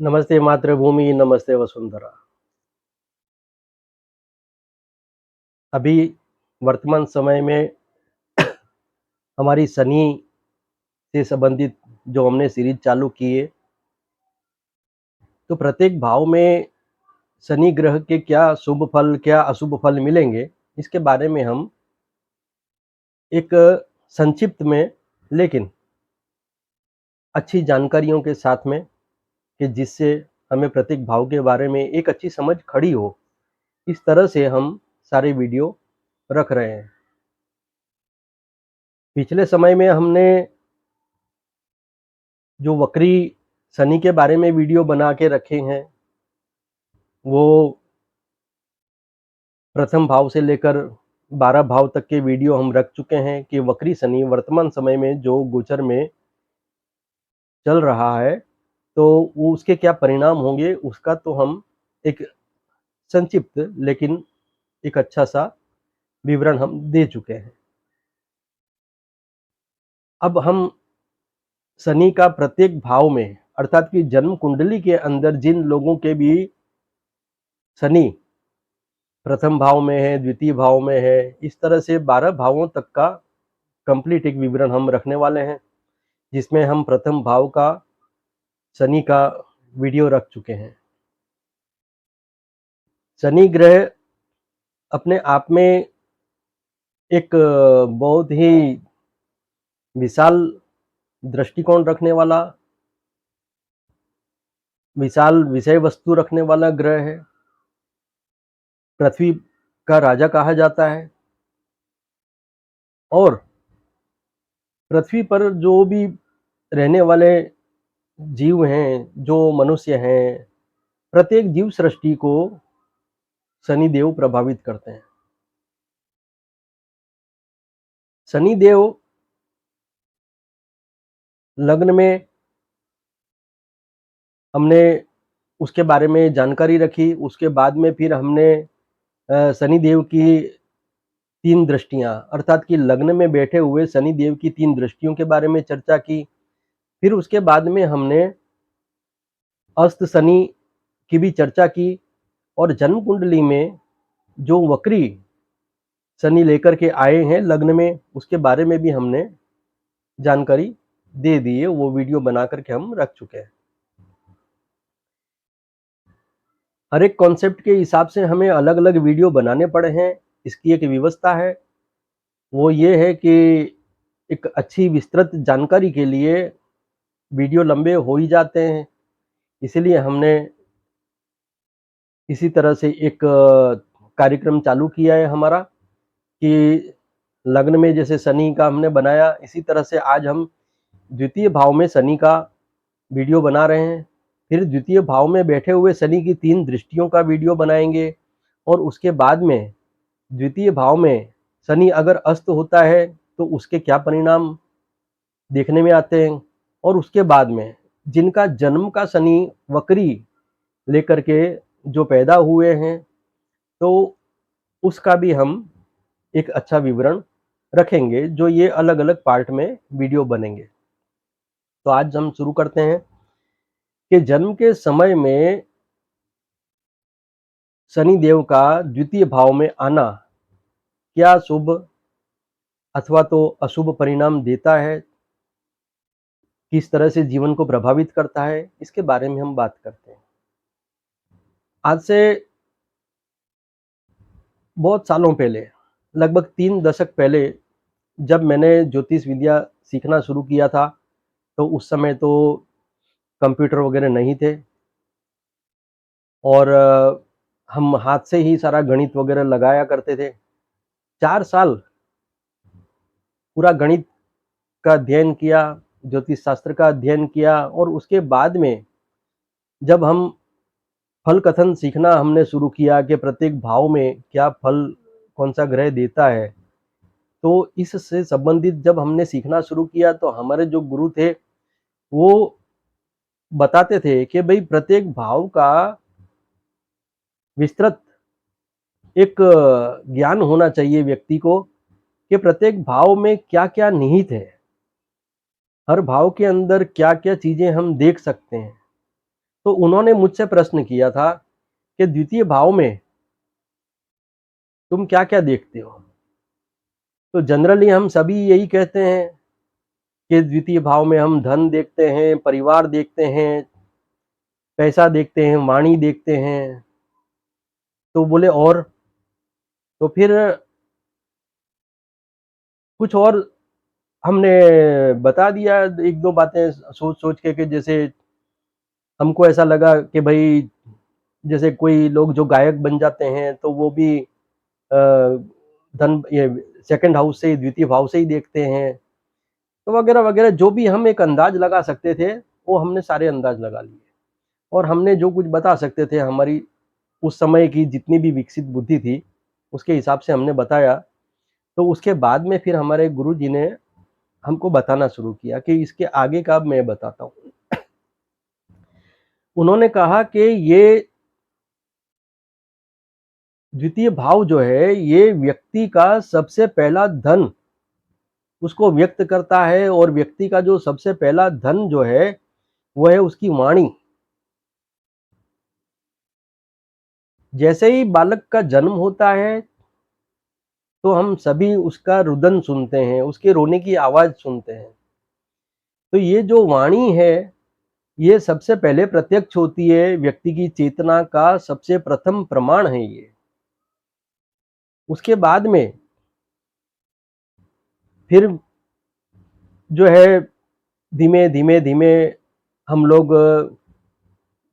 नमस्ते मातृभूमि, नमस्ते वसुंधरा। अभी वर्तमान समय में हमारी शनि से संबंधित जो हमने सीरीज चालू की है, तो प्रत्येक भाव में शनि ग्रह के क्या शुभ फल, क्या अशुभ फल मिलेंगे, इसके बारे में हम एक संक्षिप्त में लेकिन अच्छी जानकारियों के साथ में कि जिससे हमें प्रत्येक भाव के बारे में एक अच्छी समझ खड़ी हो, इस तरह से हम सारे वीडियो रख रहे हैं। पिछले समय में हमने जो वक्री शनि के बारे में वीडियो बना के रखे हैं, वो प्रथम भाव से लेकर 12 भाव तक के वीडियो हम रख चुके हैं कि वक्री शनि वर्तमान समय में जो गोचर में चल रहा है, तो वो उसके क्या परिणाम होंगे, उसका तो हम एक संक्षिप्त लेकिन एक अच्छा सा विवरण हम दे चुके हैं। अब हम शनि का प्रत्येक भाव में अर्थात कि जन्म कुंडली के अंदर जिन लोगों के भी शनि प्रथम भाव में है, द्वितीय भाव में है, इस तरह से 12 भावों तक का कंप्लीट एक विवरण हम रखने वाले हैं, जिसमें हम प्रथम भाव का शनि का वीडियो रख चुके हैं। शनि ग्रह अपने आप में एक बहुत ही विशाल दृष्टिकोण रखने वाला, विशाल विषय वस्तु रखने वाला ग्रह है। पृथ्वी का राजा कहा जाता है और पृथ्वी पर जो भी रहने वाले जीव हैं, जो मनुष्य हैं, प्रत्येक जीव सृष्टि को शनिदेव प्रभावित करते हैं। शनिदेव लग्न में हमने उसके बारे में जानकारी रखी, उसके बाद में फिर हमने शनिदेव की 3 दृष्टियां अर्थात कि लग्न में बैठे हुए शनिदेव की 3 दृष्टियों के बारे में चर्चा की। फिर उसके बाद में हमने अस्त शनि की भी चर्चा की और जन्म कुंडली में जो वक्री शनि लेकर के आए हैं लग्न में, उसके बारे में भी हमने जानकारी दे दी है, वो वीडियो बना करके हम रख चुके हैं। हर एक कॉन्सेप्ट के हिसाब से हमें अलग अलग वीडियो बनाने पड़े हैं। इसकी एक व्यवस्था है, वो ये है कि एक अच्छी विस्तृत जानकारी के लिए वीडियो लंबे हो ही जाते हैं, इसीलिए हमने इसी तरह से एक कार्यक्रम चालू किया है हमारा कि लग्न में जैसे शनि का हमने बनाया, इसी तरह से आज हम द्वितीय भाव में शनि का वीडियो बना रहे हैं। फिर द्वितीय भाव में बैठे हुए शनि की 3 दृष्टियों का वीडियो बनाएंगे और उसके बाद में द्वितीय भाव में शनि अगर अस्त होता है तो उसके क्या परिणाम देखने में आते हैं, और उसके बाद में जिनका जन्म का शनि वक्री लेकर के जो पैदा हुए हैं, तो उसका भी हम एक अच्छा विवरण रखेंगे, जो ये अलग अलग पार्ट में वीडियो बनेंगे। तो आज हम शुरू करते हैं कि जन्म के समय में शनि देव का द्वितीय भाव में आना क्या शुभ अथवा तो अशुभ परिणाम देता है, किस तरह से जीवन को प्रभावित करता है, इसके बारे में हम बात करते हैं। आज से बहुत सालों पहले, लगभग 3 दशक पहले, जब मैंने ज्योतिष विद्या सीखना शुरू किया था, तो उस समय तो कंप्यूटर वगैरह नहीं थे और हम हाथ से ही सारा गणित वगैरह लगाया करते थे। 4 साल पूरा गणित का अध्ययन किया, ज्योतिष शास्त्र का अध्ययन किया और उसके बाद में जब हम फल कथन सीखना हमने शुरू किया कि प्रत्येक भाव में क्या फल कौन सा ग्रह देता है, तो इससे संबंधित जब हमने सीखना शुरू किया तो हमारे जो गुरु थे वो बताते थे कि भाई प्रत्येक भाव का विस्तृत एक ज्ञान होना चाहिए व्यक्ति को कि प्रत्येक भाव में क्या क्या निहित है, हर भाव के अंदर क्या क्या चीजें हम देख सकते हैं। तो उन्होंने मुझसे प्रश्न किया था कि द्वितीय भाव में तुम क्या-क्या देखते हो? तो जनरली हम सभी यही कहते हैं कि द्वितीय भाव में हम धन देखते हैं, परिवार देखते हैं, पैसा देखते हैं, वाणी देखते हैं। तो बोले और? तो फिर कुछ और हमने बता दिया, 1-2 बातें सोच-सोच के जैसे हमको ऐसा लगा कि भई जैसे कोई लोग जो गायक बन जाते हैं तो वो भी धन ये सेकंड हाउस से द्वितीय भाव से ही देखते हैं। तो वगैरह-वगैरह जो भी हम एक अंदाज़ लगा सकते थे, वो हमने सारे अंदाज़ लगा लिए। और हमने जो कुछ बता सकते थे, हमारी उस समय की जितनी भी विकसित बुद्धि थी, उसके हिसाब से हमने बताया। तो उसके बाद में फिर हमारे गुरुजी ने हमको बताना शुरू किया कि इसके आगे का मैं बताता हूँ। उन्होंने कहा कि ये द्वितीय भाव जो है, ये व्यक्ति का सबसे पहला धन उसको व्यक्त करता है, और व्यक्ति का जो सबसे पहला धन जो है, वो है उसकी वाणी। जैसे ही बालक का जन्म होता है, तो हम सभी उसका रुदन सुनते हैं, उसके रोने की आवाज़ सुनते हैं। तो ये जो वाणी है, ये सबसे पहले प्रत्यक्ष होती है, व्यक्ति की चेतना का सबसे प्रथम प्रमाण है ये। उसके बाद में फिर जो है धीमे-धीमे हम लोग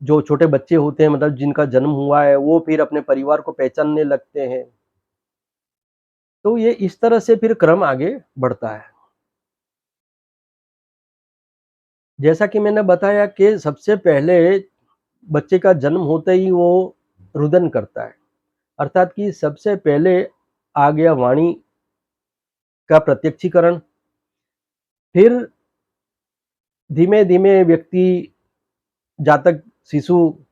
जो छोटे बच्चे होते हैं, मतलब जिनका जन्म हुआ है, वो फिर अपने परिवार को पहचानने लगते हैं। तो ये इस तरह से फिर क्रम आगे बढ़ता है। जैसा कि मैंने बताया कि सबसे पहले बच्चे का जन्म होते ही वो रुदन करता है, अर्थात कि सबसे पहले आ गया वाणी का प्रत्यक्षीकरण। फिर धीमे-धीमे व्यक्ति, जातक शिशु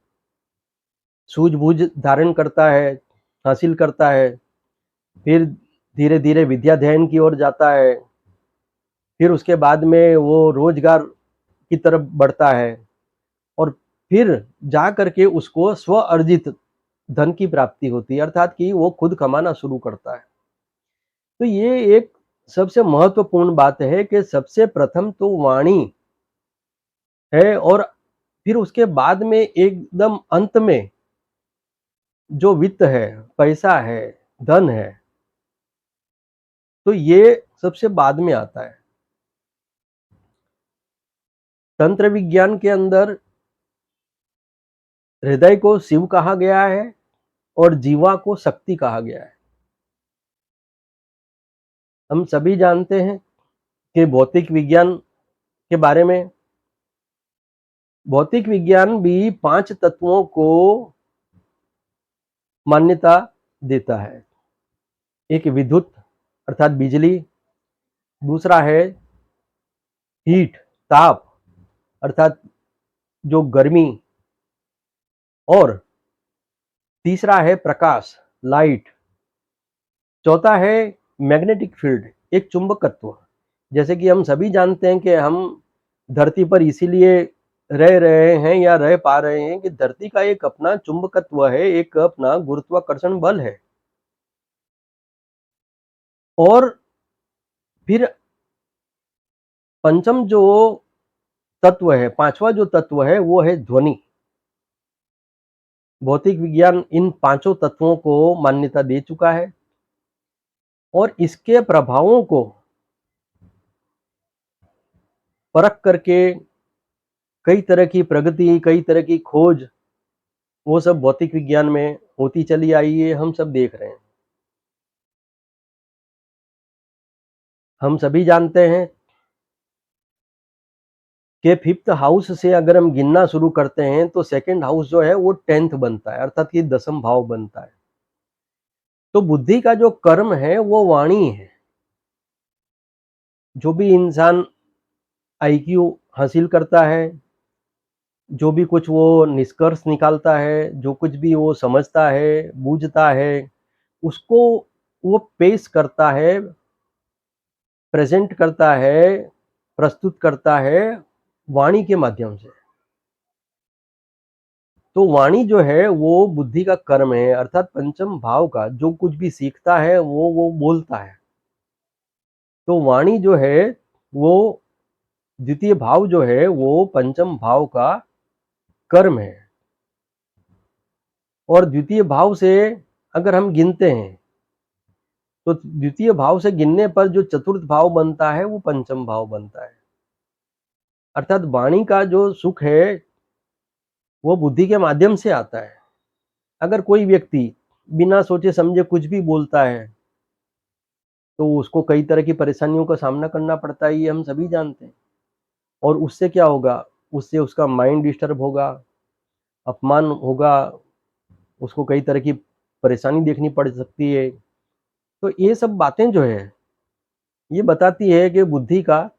सूझबूझ धारण करता है, हासिल करता है, फिर धीरे-धीरे विद्याध्ययन की ओर जाता है, फिर उसके बाद में वो रोजगार की तरफ बढ़ता है, और फिर जा करके उसको स्व-अर्जित धन की प्राप्ति होती है, अर्थात कि वो खुद कमाना शुरू करता है। तो ये एक सबसे महत्वपूर्ण बात है कि सबसे प्रथम तो वाणी है, और फिर उसके बाद में एकदम अंत में जो वित्त है, पैसा है, धन है, तो ये सबसे बाद में आता है। तंत्र विज्ञान के अंदर हृदय को शिव कहा गया है और जीवा को शक्ति कहा गया है। हम सभी जानते हैं कि भौतिक विज्ञान के बारे में, भौतिक विज्ञान भी 5 तत्वों को मान्यता देता है। एक विद्युत अर्थात बिजली, दूसरा है हीट ताप अर्थात जो गर्मी, और तीसरा है प्रकाश लाइट, चौथा है मैग्नेटिक फील्ड एक चुंबकत्व। जैसे कि हम सभी जानते हैं कि हम धरती पर इसीलिए रह रहे हैं या रह पा रहे हैं कि धरती का एक अपना चुंबकत्व है, एक अपना गुरुत्वाकर्षण बल है। और फिर पंचम जो तत्व है, पांचवा जो तत्व है, वो है ध्वनि। भौतिक विज्ञान इन पांचों तत्वों को मान्यता दे चुका है, और इसके प्रभावों को परख करके कई तरह की प्रगति, कई तरह की खोज, वो सब भौतिक विज्ञान में होती चली आई है, हम सब देख रहे हैं। हम सभी जानते हैं कि फिफ्थ हाउस से अगर हम गिनना शुरू करते हैं, तो सेकंड हाउस जो है वो 10th बनता है, अर्थात कि 10म भाव बनता है। तो बुद्धि का जो कर्म है वो वाणी है। जो भी इंसान आईक्यू हासिल करता है, जो भी कुछ वो निष्कर्ष निकालता है, जो कुछ भी वो समझता है, बूझता है, उसको वो पेश करता है, प्रेज़ेंट करता है, प्रस्तुत करता है वाणी के माध्यम से। तो वाणी जो है वो बुद्धि का कर्म है, अर्थात पंचम भाव का जो कुछ भी सीखता है वो बोलता है। तो वाणी जो है वो द्वितीय भाव जो है वो पंचम भाव का कर्म है। और द्वितीय भाव से अगर हम गिनते हैं तो द्वितीय भाव से गिनने पर जो चतुर्थ भाव बनता है वो पंचम भाव बनता है। अर्थात वाणी का जो सुख है वो बुद्धि के माध्यम से आता है। अगर कोई व्यक्ति बिना सोचे समझे कुछ भी बोलता है तो उसको कई तरह की परेशानियों का सामना करना पड़ता है, ये हम सभी जानते हैं। और उससे क्या होगा, उससे उसका माइंड डिस्टर्ब होगा, अपमान होगा, उसको कई तरह की परेशानी देखनी पड़ सकती है। तो ये सब बातें जो है ये बताती है कि बुद्धि का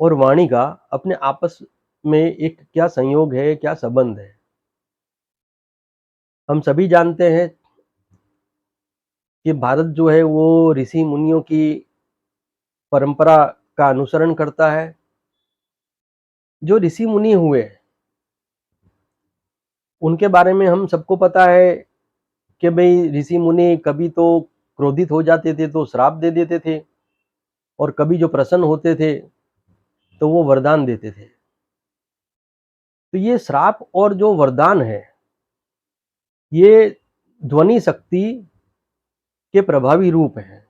और वाणी का अपने आपस में एक क्या संयोग है, क्या संबंध है। हम सभी जानते हैं कि भारत जो है वो ऋषि मुनियों की परंपरा का अनुसरण करता है। जो ऋषि मुनि हुए उनके बारे में हम सबको पता है कि भाई ऋषि मुनि कभी तो क्रोधित हो जाते थे तो श्राप दे देते थे, और कभी जो प्रसन्न होते थे तो वो वरदान देते थे। तो ये श्राप और जो वरदान है ये ध्वनि शक्ति के प्रभावी रूप हैं।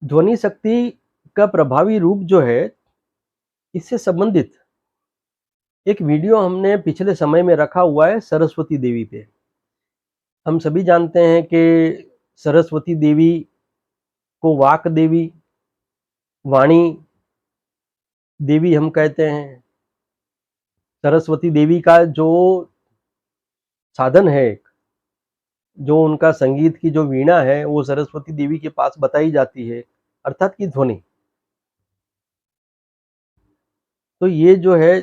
ध्वनि शक्ति का प्रभावी रूप जो है इससे संबंधित एक वीडियो हमने पिछले समय में रखा हुआ है सरस्वती देवी पे। हम सभी जानते हैं कि सरस्वती देवी को वाक देवी, वाणी देवी हम कहते हैं। सरस्वती देवी का जो साधन है, जो उनका संगीत की जो वीणा है वो सरस्वती देवी के पास बताई जाती है, अर्थात की ध्वनि। तो ये जो है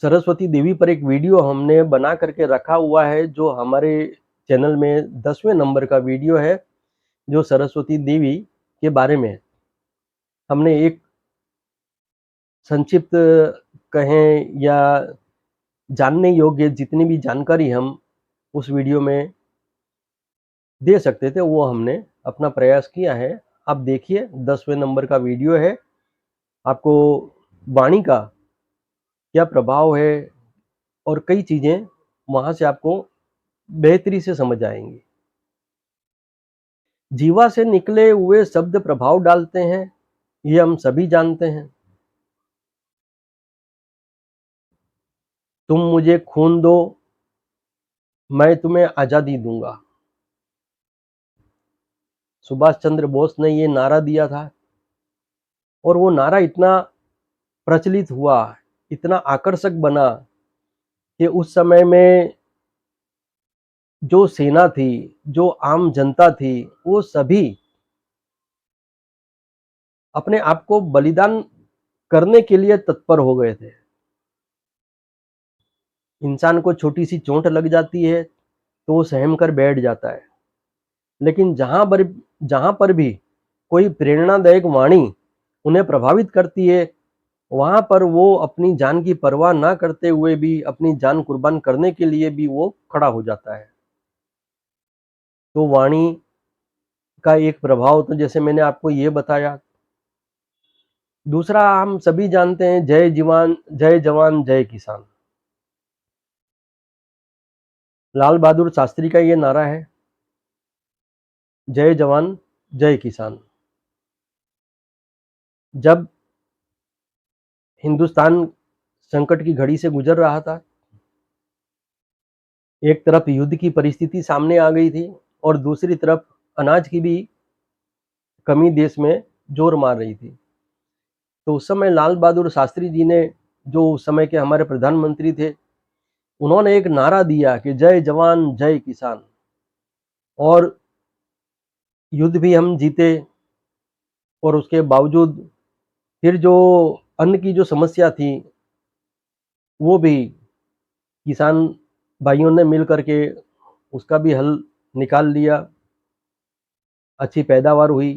सरस्वती देवी पर एक वीडियो हमने बना करके रखा हुआ है, जो हमारे चैनल में 10वें नंबर का वीडियो है, जो सरस्वती देवी के बारे में हमने एक संक्षिप्त कहें या जानने योग्य जितनी भी जानकारी हम उस वीडियो में दे सकते थे वो हमने अपना प्रयास किया है। आप देखिए 10वें नंबर का वीडियो है। आपको वाणी का क्या प्रभाव है और कई चीजें वहां से आपको बेहतरी से समझ आएंगी। जीवा से निकले हुए शब्द प्रभाव डालते हैं, ये हम सभी जानते हैं। तुम मुझे खून दो, मैं तुम्हें आजादी दूंगा। सुभाष चंद्र बोस ने ये नारा दिया था और वो नारा इतना प्रचलित हुआ, इतना आकर्षक बना कि उस समय में जो सेना थी, जो आम जनता थी, वो सभी अपने आप को बलिदान करने के लिए तत्पर हो गए थे। इंसान को छोटी सी चोट लग जाती है तो वो सहम कर बैठ जाता है, लेकिन जहां पर भी कोई प्रेरणादायक वाणी उन्हें प्रभावित करती है, वहां पर वो अपनी जान की परवाह ना करते हुए भी, अपनी जान कुर्बान करने के लिए भी वो खड़ा हो जाता है। तो वाणी का एक प्रभाव तो जैसे मैंने आपको ये बताया। दूसरा हम सभी जानते हैं जय जवान जय किसान। लाल बहादुर शास्त्री का ये नारा है, जय जवान जय किसान। जब हिंदुस्तान संकट की घड़ी से गुजर रहा था, एक तरफ युद्ध की परिस्थिति सामने आ गई थी और दूसरी तरफ अनाज की भी कमी देश में जोर मार रही थी। तो उस समय लाल बहादुर शास्त्री जी ने, जो उस समय के हमारे प्रधानमंत्री थे, उन्होंने एक नारा दिया कि जय जवान जय किसान। और युद्ध भी हम जीते और उसके बावजूद फिर जो अन्न की जो समस्या थी वो भी किसान भाइयों ने मिल करके उसका भी हल निकाल लिया। अच्छी पैदावार हुई,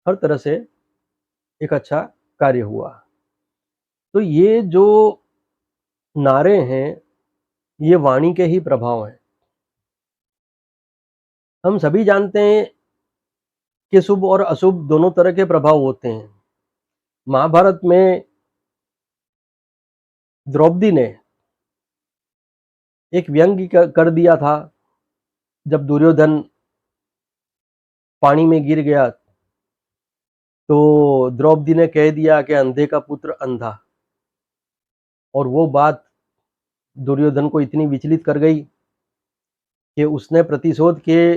हर तरह से एक अच्छा कार्य हुआ। तो ये जो नारे हैं, ये वाणी के ही प्रभाव हैं। हम सभी जानते हैं कि शुभ और अशुभ दोनों तरह के प्रभाव होते हैं। महाभारत में द्रौपदी ने एक व्यंग्य कर दिया था, जब दुर्योधन पानी में गिर गया, तो द्रौपदी ने कह दिया कि अंधे का पुत्र अंधा। और वो बात दुर्योधन को इतनी विचलित कर गई कि उसने प्रतिशोध के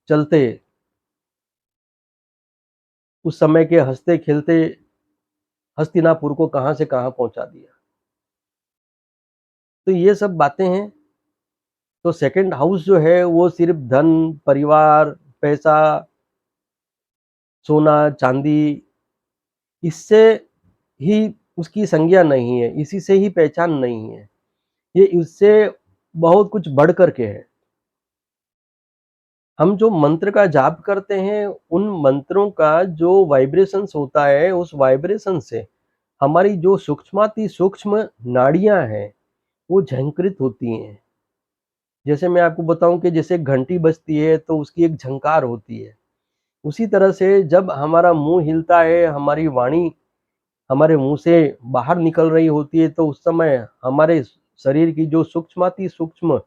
चलते उस समय के हंसते खेलते हस्तिनापुर को कहां से कहां पहुंचा दिया। तो ये सब बातें हैं। तो सेकंड हाउस जो है वो सिर्फ धन, परिवार, पैसा, सोना, चांदी, इससे ही उसकी संज्ञा नहीं है, इसी से ही पहचान नहीं है। ये इससे बहुत कुछ बढ़ कर के है। हम जो मंत्र का जाप करते हैं, उन मंत्रों का जो वाइब्रेशंस होता है, उस वाइब्रेशन से हमारी जो सूक्ष्माति सूक्ष्म नाड़ियां हैं, वो झंकृत होती हैं। जैसे मैं आपको बताऊं कि जैसे घंटी बजती है तो उसकी एक झंकार होती है, उसी तरह से जब हमारा मुंह हिलता है, हमारी वाणी हमारे मुंह से बाहर निकल रही होती है, तो उस समय हमारे शरीर की जो सूक्ष्माति सूक्ष्म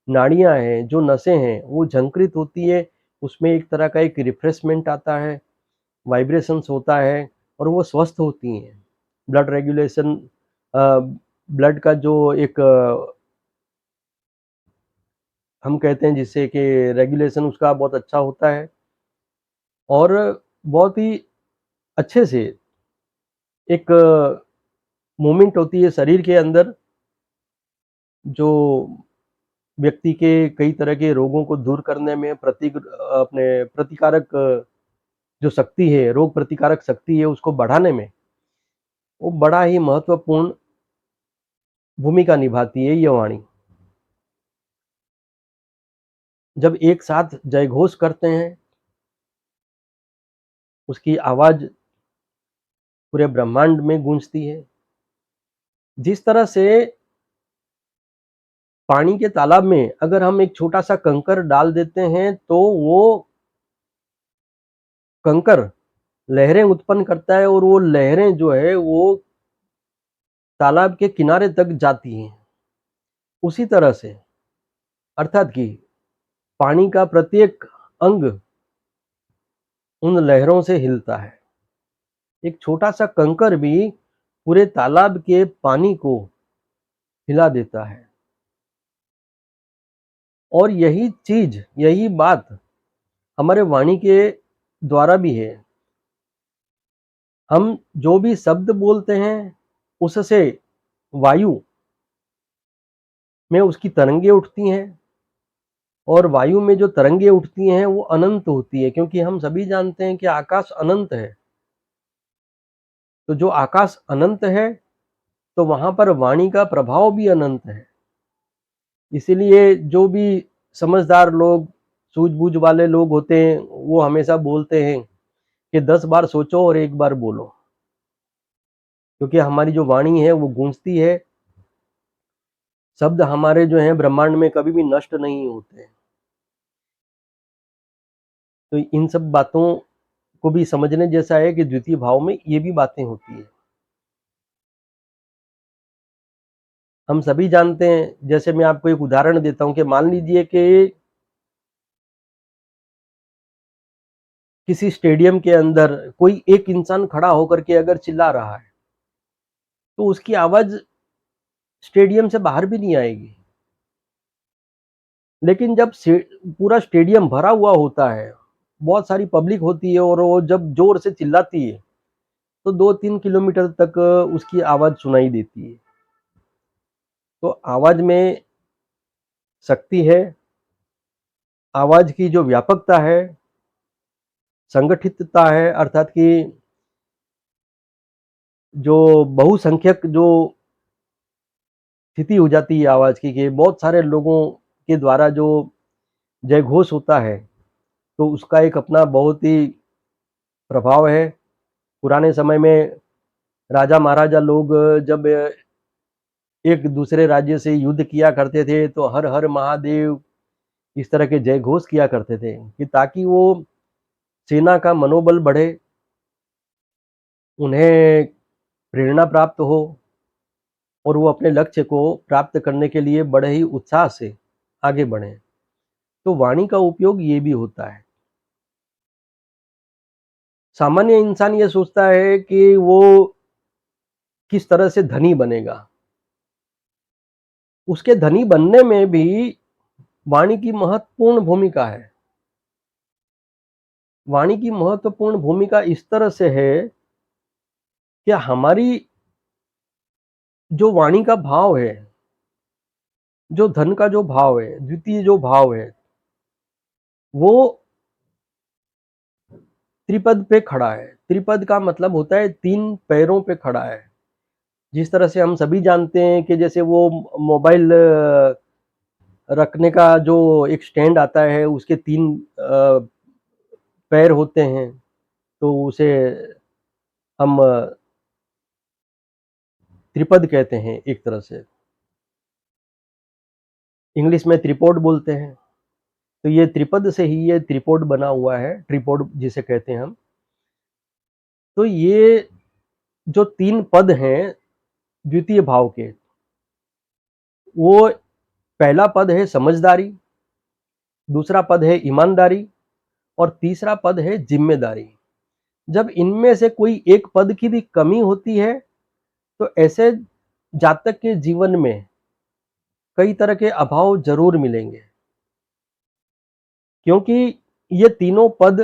नाड़ियां हैं, जो नसें हैं, वो झंकृत होती है। उसमें एक तरह का एक रिफ्रेशमेंट आता है, वाइब्रेशंस होता है, और वो स्वस्थ होती हैं। ब्लड रेगुलेशन, ब्लड का जो एक हम कहते हैं जिससे कि रेगुलेशन उसका बहुत अच्छा होता है, और बहुत ही अच्छे से एक मूवमेंट होती है शरीर के अंदर, जो व्यक्ति के कई तरह के रोगों को दूर करने में, अपने प्रतिकारक जो शक्ति है, रोग प्रतिकारक शक्ति है, उसको बढ़ाने में वो बड़ा ही महत्वपूर्ण भूमिका निभाती है ये वाणी। जब एक साथ जयघोष करते हैं, उसकी आवाज पूरे ब्रह्मांड में गूंजती है। जिस तरह से पानी के तालाब में अगर हम एक छोटा सा कंकर डाल देते हैं, तो वो कंकर लहरें उत्पन्न करता है, और वो लहरें जो है वो तालाब के किनारे तक जाती हैं। उसी तरह से अर्थात कि पानी का प्रत्येक अंग उन लहरों से हिलता है। एक छोटा सा कंकर भी पूरे तालाब के पानी को हिला देता है। और यही चीज, यही बात हमारे वाणी के द्वारा भी है। हम जो भी शब्द बोलते हैं, उससे वायु में उसकी तरंगे उठती हैं, और वायु में जो तरंगे उठती हैं वो अनंत होती है, क्योंकि हम सभी जानते हैं कि आकाश अनंत है। तो जो आकाश अनंत है, तो वहां पर वाणी का प्रभाव भी अनंत है। इसीलिए जो भी समझदार लोग, सूझबूझ वाले लोग होते हैं, वो हमेशा बोलते हैं कि 10 बार सोचो और एक बार बोलो, क्योंकि हमारी जो वाणी है वो गूंजती है। शब्द हमारे जो हैं ब्रह्मांड में कभी भी नष्ट नहीं होते। तो इन सब बातों को भी समझने जैसा है कि द्वितीय भाव में ये भी बातें होती है। हम सभी जानते हैं, जैसे मैं आपको एक उदाहरण देता हूं कि मान लीजिए कि किसी स्टेडियम के अंदर कोई एक इंसान खड़ा होकर के अगर चिल्ला रहा है, तो उसकी आवाज स्टेडियम से बाहर भी नहीं आएगी। लेकिन जब पूरा स्टेडियम भरा हुआ होता है, बहुत सारी पब्लिक होती है, और वो जब जोर से चिल्लाती है, तो 2-3 किलोमीटर तक उसकी आवाज सुनाई देती है। तो आवाज में शक्ति है, आवाज की जो व्यापकता है, संगठितता है, अर्थात कि जो बहुसंख्यक जो स्थिति हो जाती है आवाज की, कि बहुत सारे लोगों के द्वारा जो जयघोष होता है, तो उसका एक अपना बहुत ही प्रभाव है। पुराने समय में राजा महाराजा लोग जब एक दूसरे राज्य से युद्ध किया करते थे तो हर हर महादेव इस तरह के जय घोष किया करते थे कि ताकि वो सेना का मनोबल बढ़े, उन्हें प्रेरणा प्राप्त हो और वो अपने लक्ष्य को प्राप्त करने के लिए बड़े ही उत्साह से आगे बढ़ें। तो वाणी का उपयोग ये भी होता है। सामान्य इंसान ये सोचता है कि वो किस तरह से धनी बनेगा। उसके धनी बनने में भी वाणी की महत्वपूर्ण भूमिका है। वाणी की महत्वपूर्ण भूमिका इस तरह से है कि हमारी जो वाणी का भाव है, जो धन का जो भाव है, द्वितीय जो भाव है, वो त्रिपद पे खड़ा है। त्रिपद का मतलब होता है 3 पैरों पे खड़ा है। जिस तरह से हम सभी जानते हैं कि जैसे वो मोबाइल रखने का जो एक स्टैंड आता है, उसके 3 पैर होते हैं, तो उसे हम त्रिपद कहते हैं एक तरह से। इंग्लिश में ट्रिपॉड बोलते हैं। तो ये त्रिपद से ही ये त्रिपॉड बना हुआ है, ट्रिपॉड जिसे कहते हैं हम। तो ये जो 3 पद हैं द्वितीय भाव के, वो पहला पद है समझदारी, दूसरा पद है ईमानदारी और तीसरा पद है जिम्मेदारी। जब इनमें से कोई एक पद की भी कमी होती है तो ऐसे जातक के जीवन में कई तरह के अभाव जरूर मिलेंगे, क्योंकि ये तीनों पद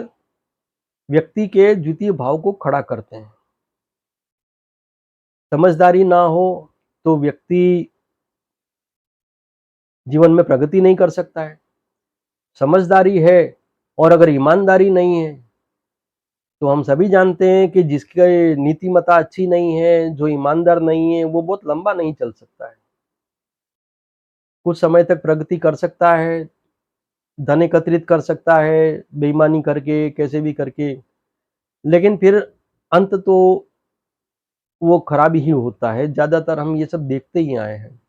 व्यक्ति के द्वितीय भाव को खड़ा करते हैं। समझदारी ना हो तो व्यक्ति जीवन में प्रगति नहीं कर सकता है। समझदारी है और अगर ईमानदारी नहीं है तो हम सभी जानते हैं कि जिसकी नीतिमत्ता अच्छी नहीं है, जो ईमानदार नहीं है, वो बहुत लंबा नहीं चल सकता है। कुछ समय तक प्रगति कर सकता है, धन एकत्रित कर सकता है, बेईमानी करके, कैसे भी करके, लेकिन फिर अंत तो वो खराब ही होता है। ज़्यादातर हम ये सब देखते ही आए हैं।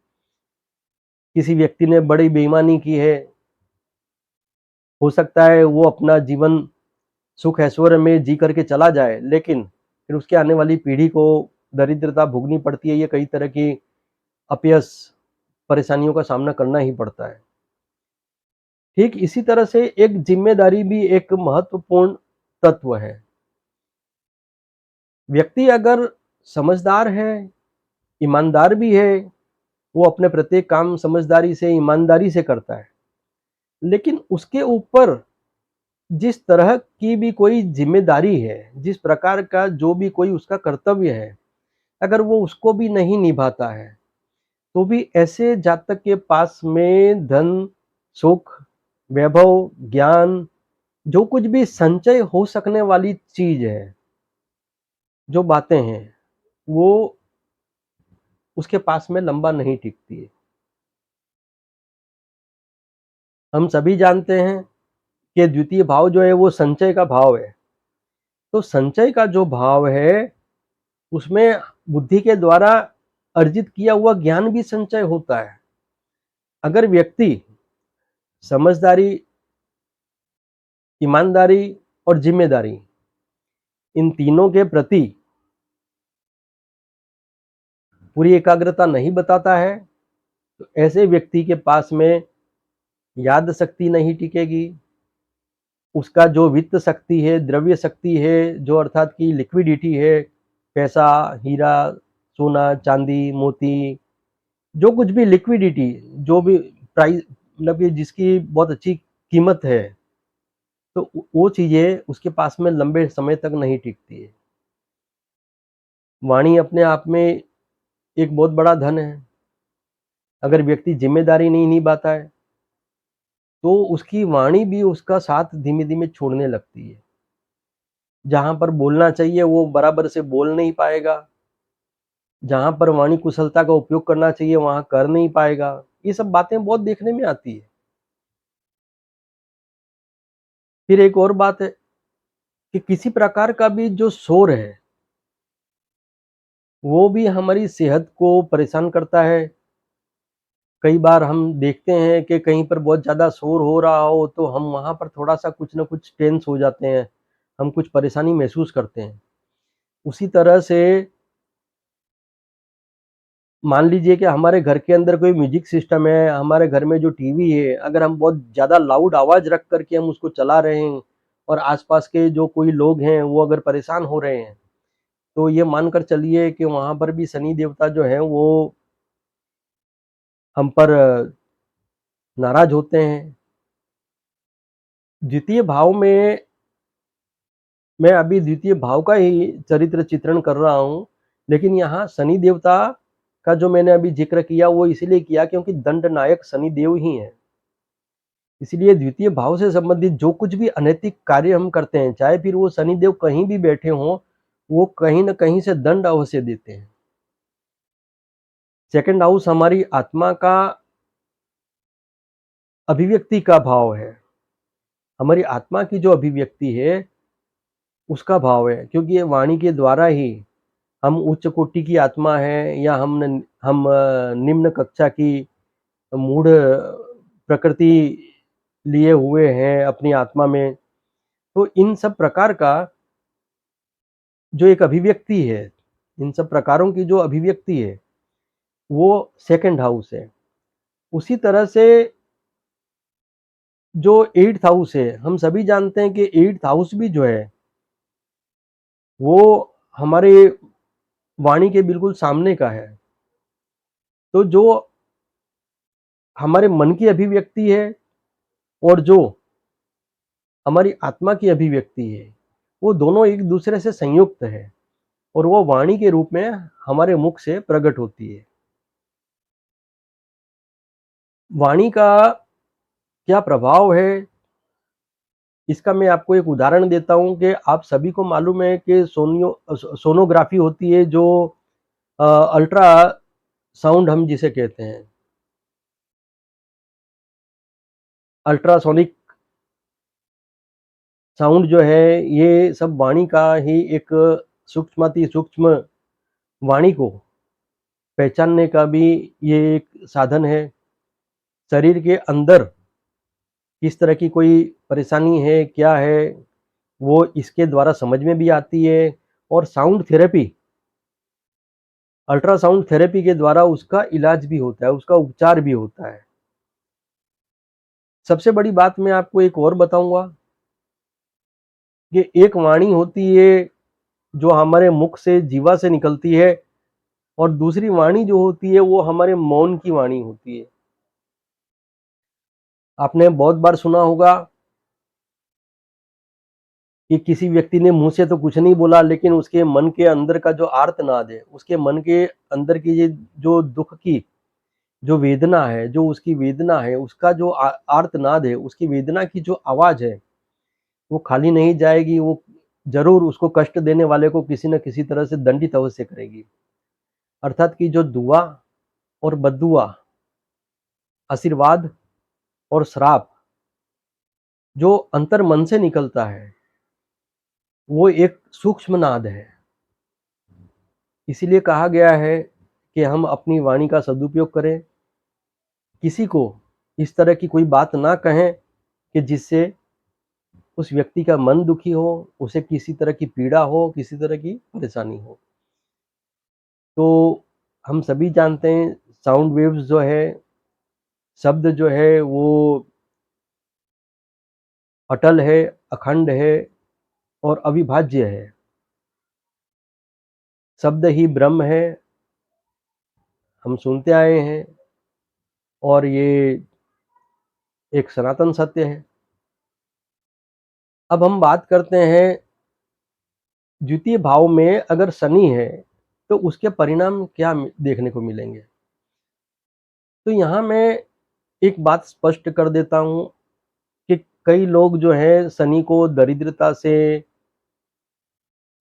किसी व्यक्ति ने बड़ी बेईमानी की है, हो सकता है वो अपना जीवन सुख ऐश्वर्य में जी करके चला जाए, लेकिन फिर उसके आने वाली पीढ़ी को दरिद्रता भोगनी पड़ती है, या कई तरह की अपयस, परेशानियों का सामना करना ही पड़ता है। ठीक इसी तरह से एक जिम्मेदारी भी एक महत्वपूर्ण तत्व है। व्यक्ति अगर समझदार है, ईमानदार भी है, वो अपने प्रत्येक काम समझदारी से, ईमानदारी से करता है, लेकिन उसके ऊपर जिस तरह की भी कोई जिम्मेदारी है, जिस प्रकार का जो भी कोई उसका कर्तव्य है, अगर वो उसको भी नहीं निभाता है, तो भी ऐसे जातक के पास में धन, सुख, वैभव, ज्ञान, जो कुछ भी संचय हो सकने वाली चीज है, जो बातें हैं, वो उसके पास में लंबा नहीं टिकती है। हम सभी जानते हैं कि द्वितीय भाव जो है वो संचय का भाव है। तो संचय का जो भाव है, उसमें बुद्धि के द्वारा अर्जित किया हुआ ज्ञान भी संचय होता है। अगर व्यक्ति समझदारी, ईमानदारी और जिम्मेदारी, इन तीनों के प्रति पूरी एकाग्रता नहीं बताता है, तो ऐसे व्यक्ति के पास में याद शक्ति नहीं टिकेगी। उसका जो वित्त शक्ति है, द्रव्य शक्ति है, जो अर्थात की लिक्विडिटी है, पैसा, हीरा, सोना, चांदी, मोती, जो कुछ भी लिक्विडिटी, जो भी प्राइस, मतलब ये जिसकी बहुत अच्छी कीमत है, तो वो चीजें उसके पास में लंबे समय तक नहीं टिकती है। वाणी अपने आप में एक बहुत बड़ा धन है। अगर व्यक्ति जिम्मेदारी नहीं निभाता है तो उसकी वाणी भी उसका साथ धीमे धीमे छोड़ने लगती है। जहां पर बोलना चाहिए वो बराबर से बोल नहीं पाएगा, जहां पर वाणी कुशलता का उपयोग करना चाहिए वहां कर नहीं पाएगा। ये सब बातें बहुत देखने में आती है। फिर एक और बात है कि किसी प्रकार का भी जो शोर है, वो भी हमारी सेहत को परेशान करता है। कई बार हम देखते हैं कि कहीं पर बहुत ज़्यादा शोर हो रहा हो तो हम वहाँ पर थोड़ा-सा कुछ न कुछ टेंस हो जाते हैं, हम कुछ परेशानी महसूस करते हैं। उसी तरह से मान लीजिए कि हमारे घर के अंदर कोई म्यूज़िक सिस्टम है, हमारे घर में जो टीवी है, अगर हम बहुत ज़्यादा लाउड आवाज़ रख कर के हम उसको चला रहे हैं और आस-पास के जो कोई लोग हैं, वो अगर परेशान हो रहे हैं, तो ये मानकर चलिए कि वहाँ पर भी शनि देवता जो हैं, वो हम पर नाराज़ होते हैं। द्वितीय भाव में मैं अभी द्वितीय भाव का ही चरित्र चित्रण कर रहा हूँ, लेकिन यहाँ शनि देवता का जो मैंने अभी ज़िक्र किया, वो इसीलिए किया क्योंकि दंड नायक शनि देव ही हैं। इसलिए द्वितीय भाव से संबंधित जो कुछ भी अनैतिक कार्य हम करते हैं, चाहे फिर वो शनिदेव कहीं भी बैठे हों, वो कहीं न कहीं से दंड अवश्य देते हैं। सेकंड हाउस हमारी आत्मा का अभिव्यक्ति का भाव है। हमारी आत्मा की जो अभिव्यक्ति है, उसका भाव है, क्योंकि ये वाणी के द्वारा ही हम उच्च कोटि की आत्मा हैं या हम निम्न कक्षा की मूढ़ प्रकृति लिए हुए हैं अपनी आत्मा में। तो इन सब प्रकार का जो एक अभिव्यक्ति है, इन सब प्रकारों की जो अभिव्यक्ति है, वो सेकंड हाउस है। उसी तरह से जो 8th हाउस है, हम सभी जानते हैं कि 8th हाउस भी जो है, वो हमारे वाणी के बिल्कुल सामने का है। तो जो हमारे मन की अभिव्यक्ति है और जो हमारी आत्मा की अभिव्यक्ति है, वो दोनों एक दूसरे से संयुक्त है और वो वाणी के रूप में हमारे मुख से प्रकट होती है। वाणी का क्या प्रभाव है, इसका मैं आपको एक उदाहरण देता हूँ कि आप सभी को मालूम है कि सोनोग्राफी होती है जो अल्ट्रा साउंड हम जिसे कहते हैं। अल्ट्रासोनिक साउंड जो है, ये सब वाणी का ही एक सूक्ष्माति सूक्ष्म वाणी को पहचानने का भी ये एक साधन है। शरीर के अंदर किस तरह की कोई परेशानी है, क्या है, वो इसके द्वारा समझ में भी आती है और साउंड थेरेपी, अल्ट्रासाउंड थेरेपी के द्वारा उसका इलाज भी होता है, उसका उपचार भी होता है। सबसे बड़ी बात मैं आपको एक और बताऊँगा कि एक वाणी होती है जो हमारे मुख से, जीवा से निकलती है और दूसरी वाणी जो होती है वो हमारे मौन की वाणी होती है। आपने बहुत बार सुना होगा कि किसी व्यक्ति ने मुँह से तो कुछ नहीं बोला लेकिन उसके मन के अंदर का जो आर्तनाद है, उसके मन के अंदर की ये जो दुःख की जो वेदना है, जो उसकी वेदना है, उसका जो आर्तनाद है, उसकी वेदना की जो आवाज़ है, वो खाली नहीं जाएगी, वो ज़रूर उसको कष्ट देने वाले को किसी न किसी तरह से दंडित अवश्य करेगी। अर्थात कि जो दुआ और बद्दुआ, आशीर्वाद और श्राप जो अंतर मन से निकलता है, वो एक सूक्ष्म नाद है। इसीलिए कहा गया है कि हम अपनी वाणी का सदुपयोग करें, किसी को इस तरह की कोई बात ना कहें कि जिससे उस व्यक्ति का मन दुखी हो, उसे किसी तरह की पीड़ा हो, किसी तरह की परेशानी हो। तो हम सभी जानते हैं साउंड वेव्स जो है, शब्द जो है वो अटल है, अखंड है और अविभाज्य है। शब्द ही ब्रह्म है, हम सुनते आए हैं और ये एक सनातन सत्य है। अब हम बात करते हैं द्वितीय भाव में अगर शनि है, तो उसके परिणाम क्या देखने को मिलेंगे? तो यहाँ मैं एक बात स्पष्ट कर देता हूँ कि कई लोग जो है शनि को दरिद्रता से,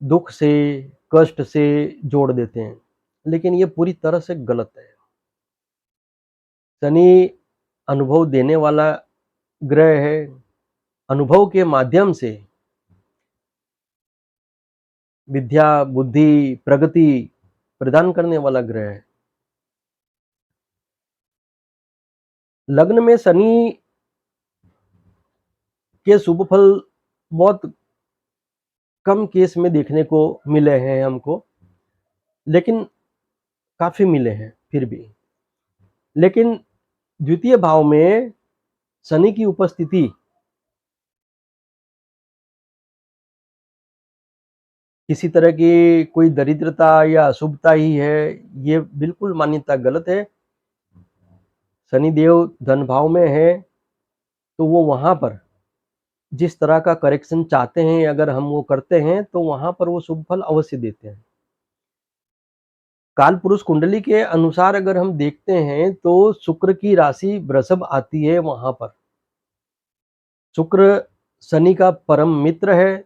दुःख से, कष्ट से जोड़ देते हैं, लेकिन ये पूरी तरह से गलत है। शनि अनुभव देने वाला ग्रह है, अनुभव के माध्यम से विद्या, बुद्धि, प्रगति प्रदान करने वाला ग्रह है। लग्न में शनि के शुभ फल बहुत कम केस में देखने को मिले हैं हमको, लेकिन काफी मिले हैं फिर भी। लेकिन द्वितीय भाव में शनि की उपस्थिति किसी तरह की कोई दरिद्रता या अशुभता ही है, ये बिल्कुल मान्यता गलत है। शनि देव धन भाव में है तो वो वहां पर जिस तरह का करेक्शन चाहते हैं, अगर हम वो करते हैं तो वहां पर वो शुभ फल अवश्य देते हैं। काल पुरुष कुंडली के अनुसार अगर हम देखते हैं तो शुक्र की राशि वृषभ आती है। वहां पर शुक्र शनि का परम मित्र है।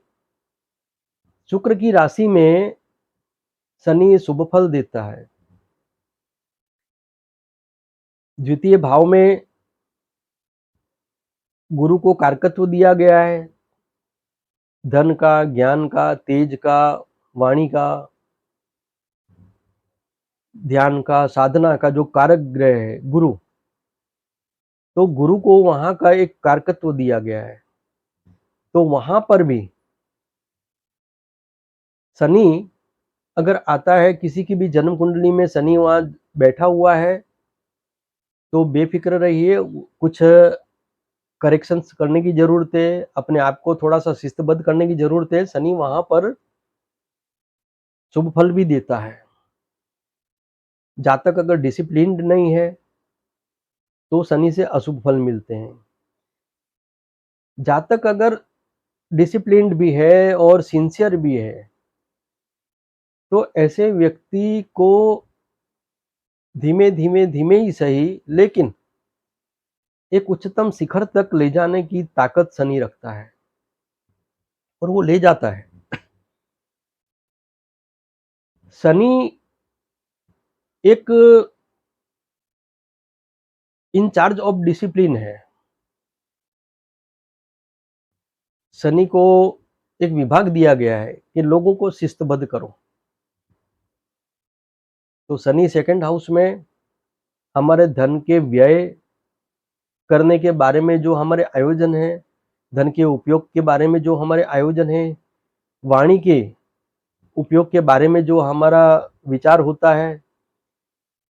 शुक्र की राशि में शनि शुभ फल देता है। द्वितीय भाव में गुरु को कारकत्व दिया गया है, धन का, ज्ञान का, तेज का, वाणी का, ध्यान का, साधना का जो कारक ग्रह है गुरु, तो गुरु को वहां का एक कारकत्व दिया गया है। तो वहां पर भी शनि अगर आता है, किसी की भी जन्म कुंडली में शनि वहां बैठा हुआ है, तो बेफिक्र रहिए। कुछ करेक्शंस करने की जरूरत है, अपने आप को थोड़ा सा शिस्तबद्ध करने की जरूरत है। शनि वहां पर शुभ फल भी देता है। जातक अगर डिसिप्लिन्ड नहीं है तो शनि से अशुभ फल मिलते हैं। जातक अगर डिसिप्लिन्ड भी है और सिंसियर भी है तो ऐसे व्यक्ति को धीमे धीमे धीमे ही सही, लेकिन एक उच्चतम शिखर तक ले जाने की ताकत शनि रखता है और वो ले जाता है। शनि एक इंचार्ज ऑफ डिसिप्लिन है। शनि को एक विभाग दिया गया है कि लोगों को शिस्तबद्ध करो। तो शनि सेकंड हाउस में हमारे धन के व्यय करने के बारे में जो हमारे आयोजन है, धन के उपयोग के बारे में जो हमारे आयोजन है, वाणी के उपयोग के बारे में जो हमारा विचार होता है,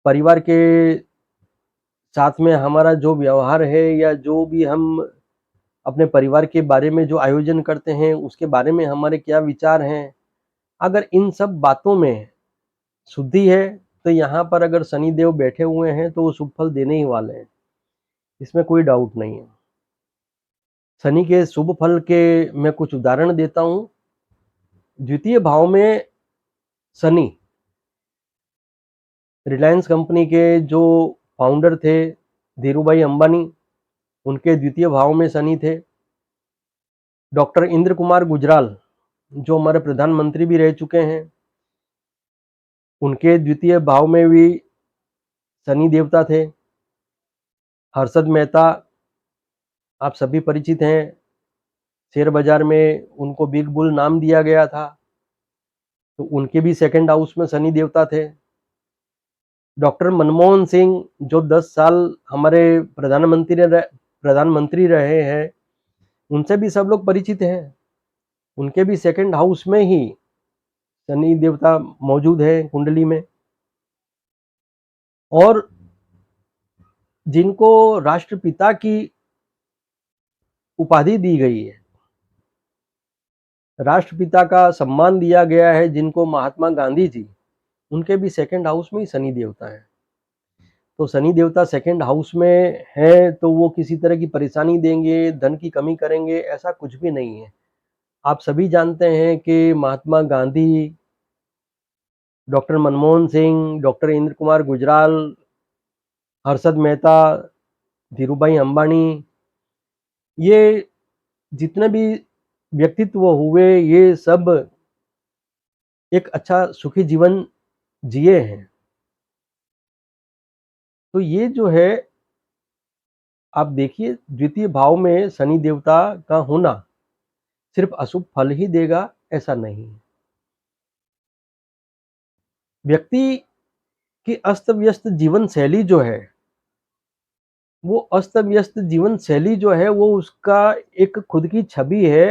परिवार के साथ में हमारा जो व्यवहार है या जो भी हम अपने परिवार के बारे में जो आयोजन करते हैं उसके बारे में हमारे क्या विचार हैं, अगर इन सब बातों में शुद्धि है तो यहाँ पर अगर शनि देव बैठे हुए हैं तो वो शुभ फल देने ही वाले हैं, इसमें कोई डाउट नहीं है। शनि के शुभ फल के मैं कुछ उदाहरण देता हूँ। द्वितीय भाव में शनि रिलायंस कंपनी के जो फाउंडर थे धीरूभाई अंबानी, उनके द्वितीय भाव में शनि थे। डॉक्टर इंद्र कुमार गुजराल जो हमारे प्रधानमंत्री भी रह चुके हैं, उनके द्वितीय भाव में भी शनि देवता थे। हर्षद मेहता आप सभी परिचित हैं, शेयर बाजार में उनको बिग बुल नाम दिया गया था, तो उनके भी सेकंड हाउस में शनि देवता थे। डॉक्टर मनमोहन सिंह जो 10 साल हमारे प्रधानमंत्री रहे हैं, उनसे भी सब लोग परिचित हैं, उनके भी सेकंड हाउस में ही शनि देवता मौजूद है कुंडली में। और जिनको राष्ट्रपिता की उपाधि दी गई है, राष्ट्रपिता का सम्मान दिया गया है, जिनको महात्मा गांधी जी, उनके भी सेकंड हाउस में ही शनि देवता है। तो शनि देवता सेकंड हाउस में है तो वो किसी तरह की परेशानी देंगे, धन की कमी करेंगे, ऐसा कुछ भी नहीं है। आप सभी जानते हैं कि महात्मा गांधी, डॉक्टर मनमोहन सिंह, डॉक्टर इंद्र कुमार गुजराल, हर्षद मेहता, धीरूभाई अंबानी, ये जितने भी व्यक्तित्व हुए, ये सब एक अच्छा सुखी जीवन जिए हैं। तो ये जो है, आप देखिए द्वितीय भाव में शनि देवता का होना सिर्फ अशुभ फल ही देगा ऐसा नहीं। व्यक्ति की अस्त व्यस्त जीवन शैली जो है, वो अस्त व्यस्त जीवन शैली जो है वो उसका एक खुद की छवि है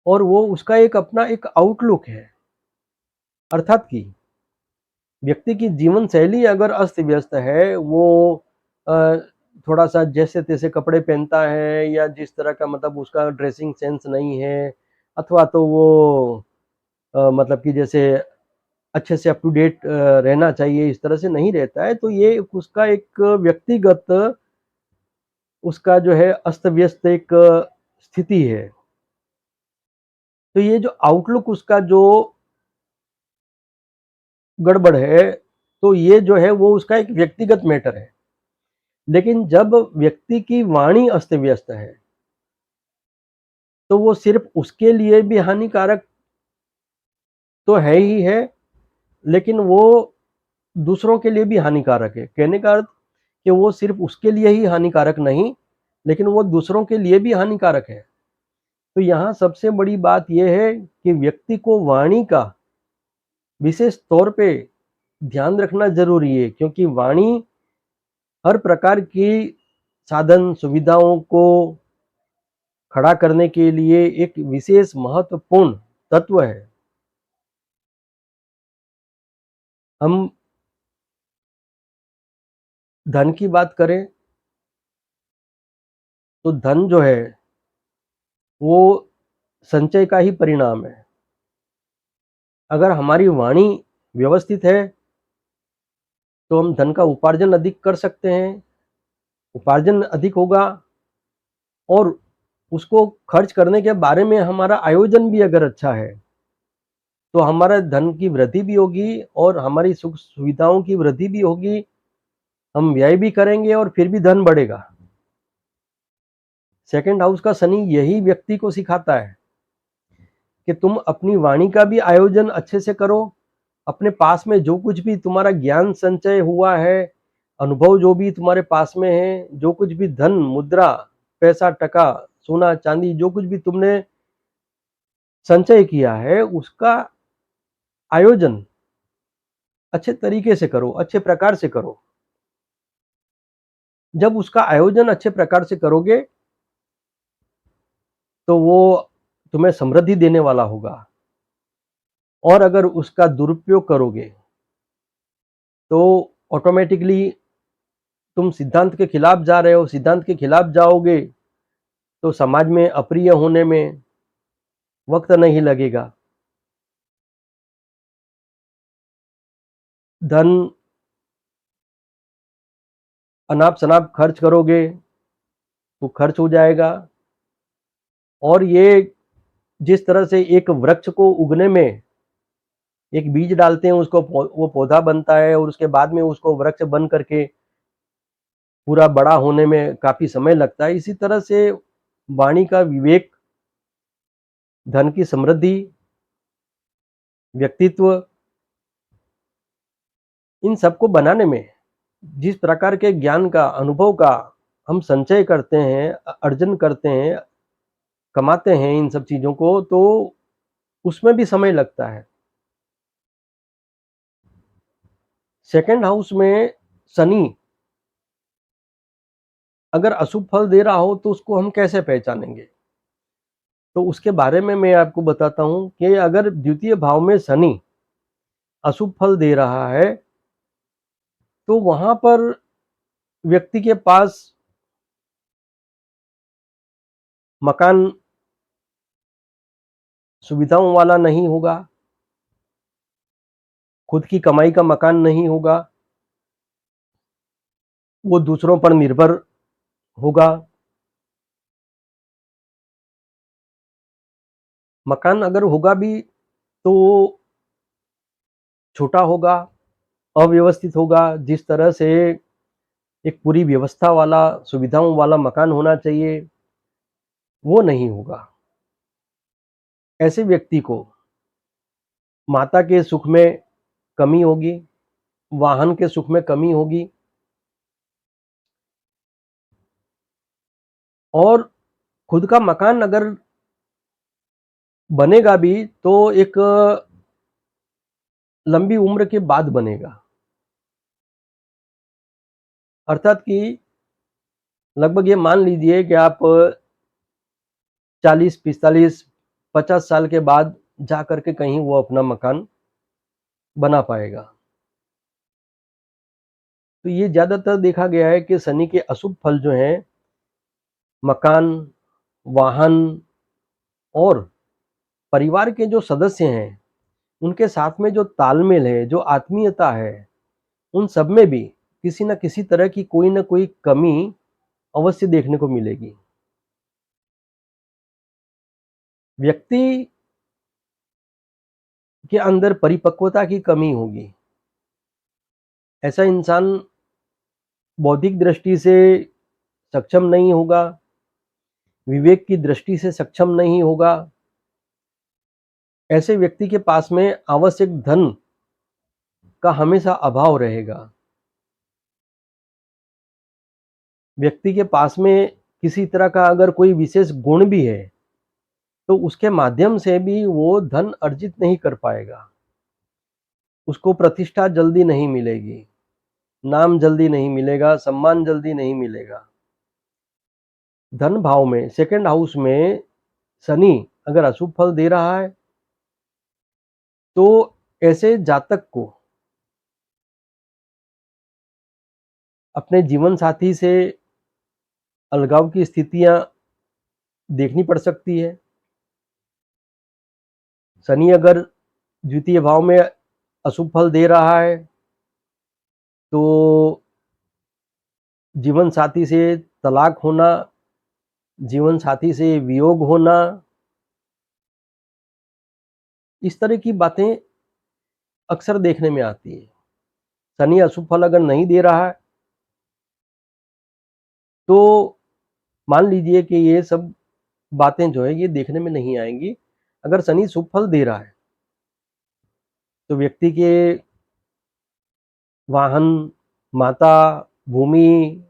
और वो उसका एक अपना एक आउटलुक है। अर्थात कि व्यक्ति की जीवन शैली अगर अस्त व्यस्त है, वो अ, थोड़ा सा जैसे तैसे कपड़े पहनता है या जिस तरह का मतलब उसका ड्रेसिंग सेंस नहीं है, अथवा तो वो मतलब कि जैसे अच्छे से अप टू डेट रहना चाहिए, इस तरह से नहीं रहता है, तो ये उसका एक व्यक्तिगत उसका जो है अस्त व्यस्त एक स्थिति है। तो ये जो आउटलुक उसका जो गड़बड़ है, तो ये जो है वो उसका एक व्यक्तिगत मैटर है। लेकिन जब व्यक्ति की वाणी अस्त व्यस्त है, तो वो सिर्फ उसके लिए भी हानिकारक तो है ही है, लेकिन वो दूसरों के लिए भी हानिकारक है। कहने का अर्थ कि वो सिर्फ उसके लिए ही हानिकारक नहीं, लेकिन वो दूसरों के लिए भी हानिकारक है। तो यहाँ सबसे बड़ी बात यह है कि व्यक्ति को वाणी का विशेष तौर पे ध्यान रखना जरूरी है, क्योंकि वाणी हर प्रकार की साधन सुविधाओं को खड़ा करने के लिए एक विशेष महत्वपूर्ण तत्व है। हम धन की बात करें तो धन जो है वो संचय का ही परिणाम है। अगर हमारी वाणी व्यवस्थित है तो हम धन का उपार्जन अधिक कर सकते हैं, उपार्जन अधिक होगा और उसको खर्च करने के बारे में हमारा आयोजन भी अगर अच्छा है तो हमारा धन की वृद्धि भी होगी और हमारी सुख सुविधाओं की वृद्धि भी होगी। हम व्यय भी करेंगे और फिर भी धन बढ़ेगा। सेकंड हाउस का शनि यही व्यक्ति को सिखाता है कि तुम अपनी वाणी का भी आयोजन अच्छे से करो। अपने पास में जो कुछ भी तुम्हारा ज्ञान संचय हुआ है, अनुभव जो भी तुम्हारे पास में है, जो कुछ भी धन मुद्रा पैसा टका सोना चांदी जो कुछ भी तुमने संचय किया है, उसका आयोजन अच्छे तरीके से करो, अच्छे प्रकार से करो। जब उसका आयोजन अच्छे प्रकार से करोगे तो वो तुम्हें समृद्धि देने वाला होगा। और अगर उसका दुरुपयोग करोगे तो ऑटोमेटिकली तुम सिद्धांत के खिलाफ जा रहे हो। सिद्धांत के खिलाफ जाओगे तो समाज में अप्रिय होने में वक्त नहीं लगेगा। धन अनाप शनाप खर्च करोगे तो खर्च हो जाएगा। और ये जिस तरह से एक वृक्ष को उगने में एक बीज डालते हैं, उसको वो पौधा बनता है और उसके बाद में उसको वृक्ष बन करके पूरा बड़ा होने में काफी समय लगता है। इसी तरह से वाणी का विवेक, धन की समृद्धि, व्यक्तित्व, इन सबको बनाने में जिस प्रकार के ज्ञान का अनुभव का हम संचय करते हैं, अर्जन करते हैं, कमाते हैं इन सब चीजों को, तो उसमें भी समय लगता है। सेकंड हाउस में शनि अगर अशुभ फल दे रहा हो तो उसको हम कैसे पहचानेंगे? तो उसके बारे में मैं आपको बताता हूं कि अगर द्वितीय भाव में शनि अशुभ फल दे रहा है तो वहां पर व्यक्ति के पास मकान सुविधाओं वाला नहीं होगा, खुद की कमाई का मकान नहीं होगा, वो दूसरों पर निर्भर होगा। मकान अगर होगा भी तो छोटा होगा, अव्यवस्थित होगा। जिस तरह से एक पूरी व्यवस्था वाला सुविधाओं वाला मकान होना चाहिए वो नहीं होगा। ऐसे व्यक्ति को माता के सुख में कमी होगी, वाहन के सुख में कमी होगी और खुद का मकान अगर बनेगा भी तो एक लंबी उम्र के बाद बनेगा। अर्थात कि लगभग ये मान लीजिए कि आप 40, 45, 50 साल के बाद जा करके कहीं वो अपना मकान बना पाएगा। तो ये ज़्यादातर देखा गया है कि शनि के अशुभ फल जो हैं, मकान, वाहन और परिवार के जो सदस्य हैं, उनके साथ में जो तालमेल है, जो आत्मीयता है, उन सब में भी किसी न किसी तरह की कोई न कोई कमी अवश्य देखने को मिलेगी। व्यक्ति के अंदर परिपक्वता की कमी होगी। ऐसा इंसान बौद्धिक दृष्टि से सक्षम नहीं होगा, विवेक की दृष्टि से सक्षम नहीं होगा। ऐसे व्यक्ति के पास में आवश्यक धन का हमेशा अभाव रहेगा। व्यक्ति के पास में किसी तरह का अगर कोई विशेष गुण भी है, तो उसके माध्यम से भी वो धन अर्जित नहीं कर पाएगा। उसको प्रतिष्ठा जल्दी नहीं मिलेगी, नाम जल्दी नहीं मिलेगा, सम्मान जल्दी नहीं मिलेगा। धन भाव में सेकंड हाउस में शनि अगर अशुभ फल दे रहा है, तो ऐसे जातक को अपने जीवन साथी से अलगाव की स्थितियां देखनी पड़ सकती है। शनि अगर द्वितीय भाव में अशुभ फल दे रहा है, तो जीवन साथी से तलाक होना, जीवन साथी से वियोग होना, इस तरह की बातें अक्सर देखने में आती है। शनि अशुभ फल अगर नहीं दे रहा है, तो मान लीजिए कि ये सब बातें जो है ये देखने में नहीं आएंगी। अगर शनि शुभ फल दे रहा है, तो व्यक्ति के वाहन, माता, भूमि,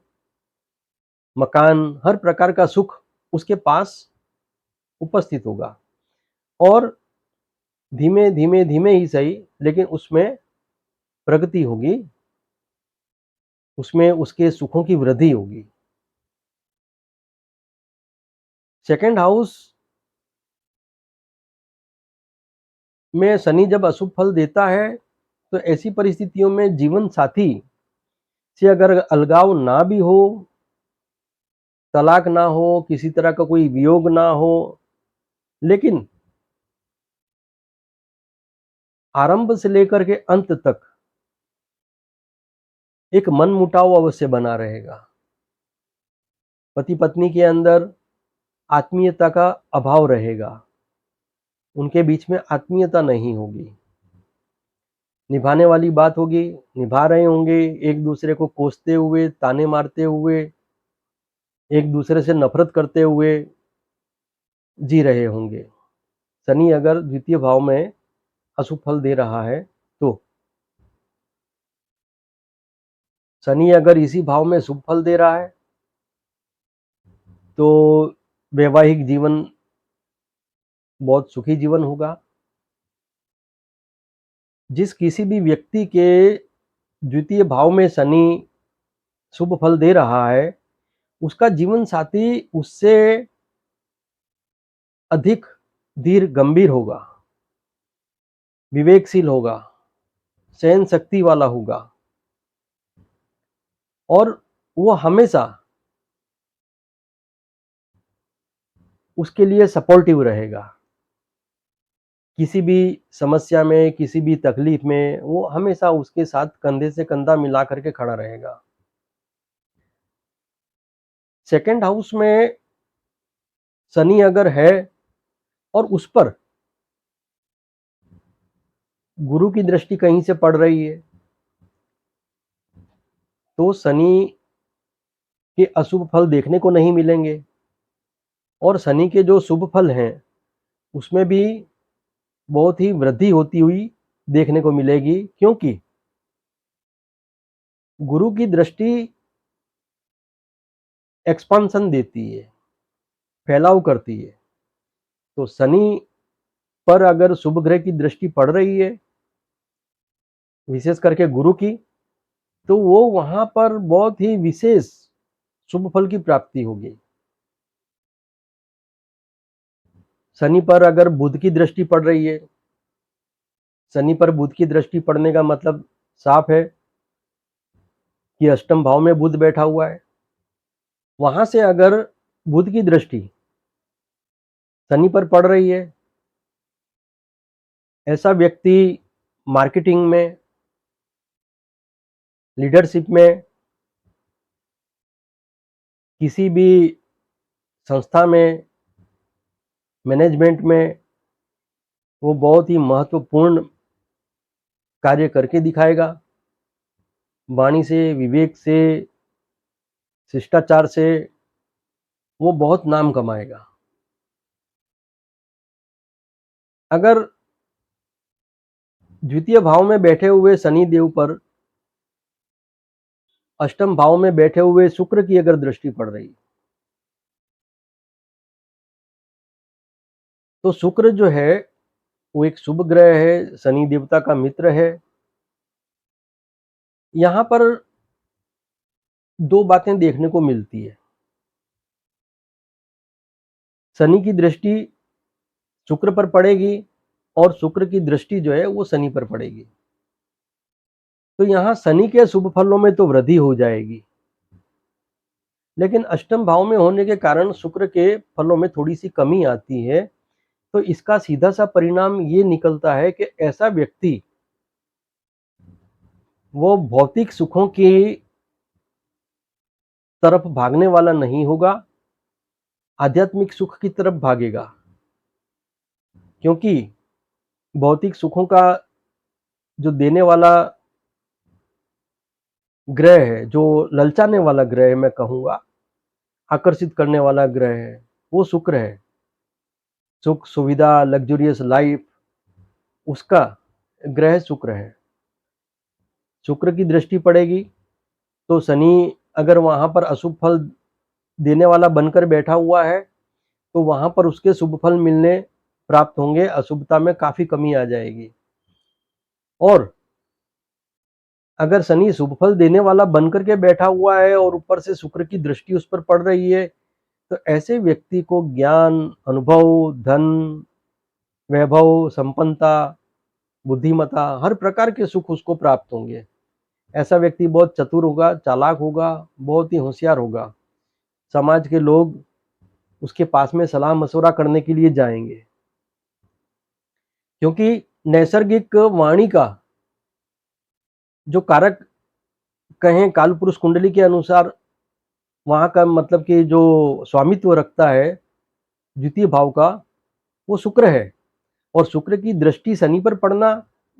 मकान, हर प्रकार का सुख उसके पास उपस्थित होगा और धीमे धीमे धीमे ही सही, लेकिन उसमें प्रगति होगी, उसमें उसके सुखों की वृद्धि होगी। सेकंड हाउस में शनि जब अशुभ फल देता है, तो ऐसी परिस्थितियों में जीवन साथी से अगर अलगाव ना भी हो, तलाक ना हो, किसी तरह का कोई वियोग ना हो, लेकिन आरंभ से लेकर के अंत तक एक मनमुटाव अवश्य बना रहेगा। पति पत्नी के अंदर आत्मीयता का अभाव रहेगा, उनके बीच में आत्मीयता नहीं होगी। निभाने वाली बात होगी, निभा रहे होंगे, एक दूसरे को कोसते हुए, ताने मारते हुए, एक दूसरे से नफरत करते हुए जी रहे होंगे। शनि अगर द्वितीय भाव में अशुभ फल दे रहा है, तो शनि अगर इसी भाव में शुभ फल दे रहा है, तो वैवाहिक जीवन बहुत सुखी जीवन होगा। जिस किसी भी व्यक्ति के द्वितीय भाव में शनि शुभ फल दे रहा है, उसका जीवन साथी उससे अधिक धीर गंभीर होगा, विवेकशील होगा, सहन शक्ति वाला होगा और वो हमेशा उसके लिए सपोर्टिव रहेगा। किसी भी समस्या में, किसी भी तकलीफ में वो हमेशा उसके साथ कंधे से कंधा मिला करके खड़ा रहेगा। सेकंड हाउस में शनि अगर है और उस पर गुरु की दृष्टि कहीं से पड़ रही है, तो शनि के अशुभ फल देखने को नहीं मिलेंगे और शनि के जो शुभ फल हैं, उसमें भी बहुत ही वृद्धि होती हुई देखने को मिलेगी, क्योंकि गुरु की दृष्टि एक्सपांशन देती है, फैलाव करती है। तो शनि पर अगर शुभ ग्रह की दृष्टि पड़ रही है, विशेष करके गुरु की, तो वो वहां पर बहुत ही विशेष शुभ फल की प्राप्ति होगी। शनि पर अगर बुध की दृष्टि पड़ रही है, शनि पर बुध की दृष्टि पड़ने का मतलब साफ है कि अष्टम भाव में बुध बैठा हुआ है। वहां से अगर बुध की दृष्टि शनि पर पड़ रही है, ऐसा व्यक्ति मार्केटिंग में, लीडरशिप में, किसी भी संस्था में, मैनेजमेंट में वो बहुत ही महत्वपूर्ण कार्य करके दिखाएगा। वाणी से, विवेक से, शिष्टाचार से वो बहुत नाम कमाएगा। अगर द्वितीय भाव में बैठे हुए शनि देव पर अष्टम भाव में बैठे हुए शुक्र की अगर दृष्टि पड़ रही, तो शुक्र जो है वो एक शुभ ग्रह है, शनि देवता का मित्र है। यहां पर दो बातें देखने को मिलती है। शनि की दृष्टि शुक्र पर पड़ेगी और शुक्र की दृष्टि जो है वो शनि पर पड़ेगी, तो यहां शनि के शुभ फलों में तो वृद्धि हो जाएगी, लेकिन अष्टम भाव में होने के कारण शुक्र के फलों में थोड़ी सी कमी आती है। तो इसका सीधा सा परिणाम ये निकलता है कि ऐसा व्यक्ति वो भौतिक सुखों की तरफ भागने वाला नहीं होगा, आध्यात्मिक सुख की तरफ भागेगा। क्योंकि भौतिक सुखों का जो देने वाला ग्रह है, जो ललचाने वाला ग्रह है, मैं कहूंगा आकर्षित करने वाला ग्रह है, वो शुक्र है। सुख, सुविधा, लग्जरियस लाइफ, उसका ग्रह शुक्र है। शुक्र की दृष्टि पड़ेगी तो शनि अगर वहां पर अशुभ फल देने वाला बनकर बैठा हुआ है, तो वहां पर उसके शुभ फल मिलने प्राप्त होंगे, अशुभता में काफी कमी आ जाएगी। और अगर शनि शुभ फल देने वाला बनकर के बैठा हुआ है और ऊपर से शुक्र की दृष्टि उस पर पड़ रही है, तो ऐसे व्यक्ति को ज्ञान, अनुभव, धन, वैभव, संपन्नता, बुद्धिमत्ता, हर प्रकार के सुख उसको प्राप्त होंगे। ऐसा व्यक्ति बहुत चतुर होगा, चालाक होगा, बहुत ही होशियार होगा। समाज के लोग उसके पास में सलाह मशवरा करने के लिए जाएंगे, क्योंकि नैसर्गिक वाणी का जो कारक कहें काल पुरुष कुंडली के अनुसार, वहां का मतलब कि जो स्वामित्व रखता है द्वितीय भाव का, वो शुक्र है। और शुक्र की दृष्टि शनि पर पड़ना,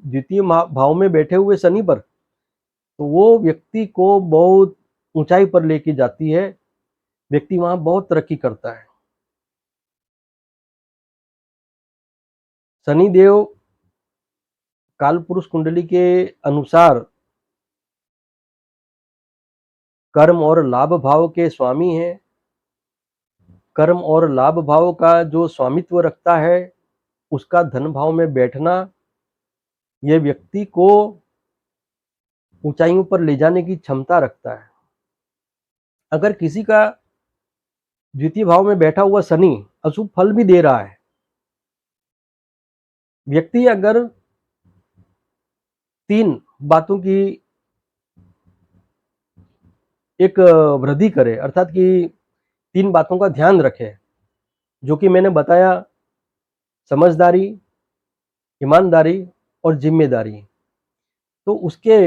द्वितीय भाव में बैठे हुए शनि पर, तो वो व्यक्ति को बहुत ऊंचाई पर लेके जाती है। व्यक्ति वहां बहुत तरक्की करता है। शनि देव काल पुरुष कुंडली के अनुसार कर्म और लाभ भाव के स्वामी हैं। कर्म और लाभ भाव का जो स्वामित्व रखता है, उसका धन भाव में बैठना यह व्यक्ति को ऊंचाइयों पर ले जाने की क्षमता रखता है। अगर किसी का द्वितीय भाव में बैठा हुआ शनि अशुभ फल भी दे रहा है, व्यक्ति अगर तीन बातों की एक वृद्धि करे, अर्थात कि तीन बातों का ध्यान रखे, जो कि मैंने बताया, समझदारी, ईमानदारी और जिम्मेदारी, तो उसके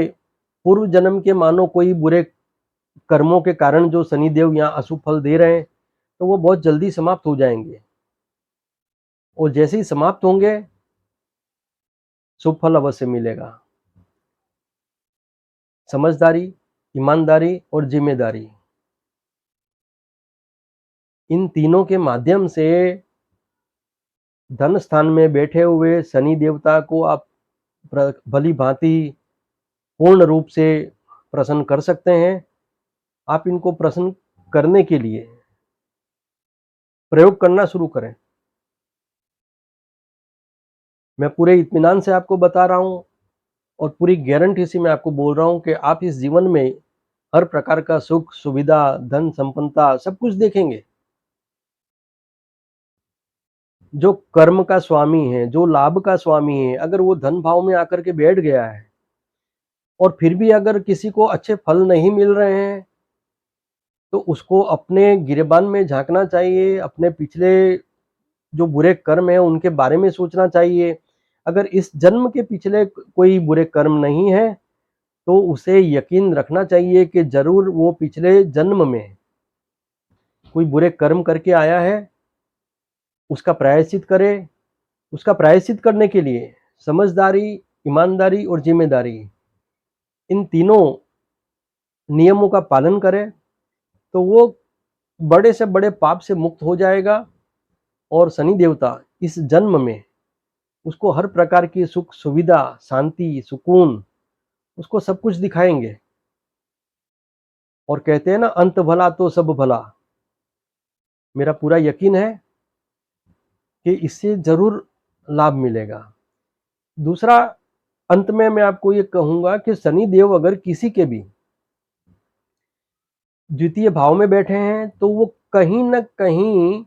पूर्व जन्म के मानो कोई बुरे कर्मों के कारण जो शनिदेव यहाँ अशुभ फल दे रहे हैं, तो वो बहुत जल्दी समाप्त हो जाएंगे। और जैसे ही समाप्त होंगे, शुभ फल अवश्य मिलेगा। समझदारी, ईमानदारी और जिम्मेदारी, इन तीनों के माध्यम से धन स्थान में बैठे हुए शनि देवता को आप भली भांति पूर्ण रूप से प्रसन्न कर सकते हैं। आप इनको प्रसन्न करने के लिए प्रयोग करना शुरू करें। मैं पूरे इत्मीनान से आपको बता रहा हूं और पूरी गारंटी से मैं आपको बोल रहा हूँ कि आप इस जीवन में हर प्रकार का सुख, सुविधा, धन, संपन्नता सब कुछ देखेंगे। जो कर्म का स्वामी है, जो लाभ का स्वामी है, अगर वो धन भाव में आकर के बैठ गया है और फिर भी अगर किसी को अच्छे फल नहीं मिल रहे हैं, तो उसको अपने गिरेबान में झाँकना चाहिए, अपने पिछले जो बुरे कर्म हैं उनके बारे में सोचना चाहिए। अगर इस जन्म के पिछले कोई बुरे कर्म नहीं है, तो उसे यकीन रखना चाहिए कि ज़रूर वो पिछले जन्म में कोई बुरे कर्म करके आया है, उसका प्रायश्चित करे। उसका प्रायश्चित करने के लिए समझदारी, ईमानदारी और ज़िम्मेदारी, इन तीनों नियमों का पालन करे, तो वो बड़े से बड़े पाप से मुक्त हो जाएगा और शनि देवता इस जन्म में उसको हर प्रकार की सुख, सुविधा, शांति, सुकून, उसको सब कुछ दिखाएँगे। और कहते हैं ना, अंत भला तो सब भला। मेरा पूरा यकीन है कि इससे ज़रूर लाभ मिलेगा। दूसरा, अंत में मैं आपको ये कहूँगा कि शनि देव अगर किसी के भी द्वितीय भाव में बैठे हैं, तो वो कहीं न कहीं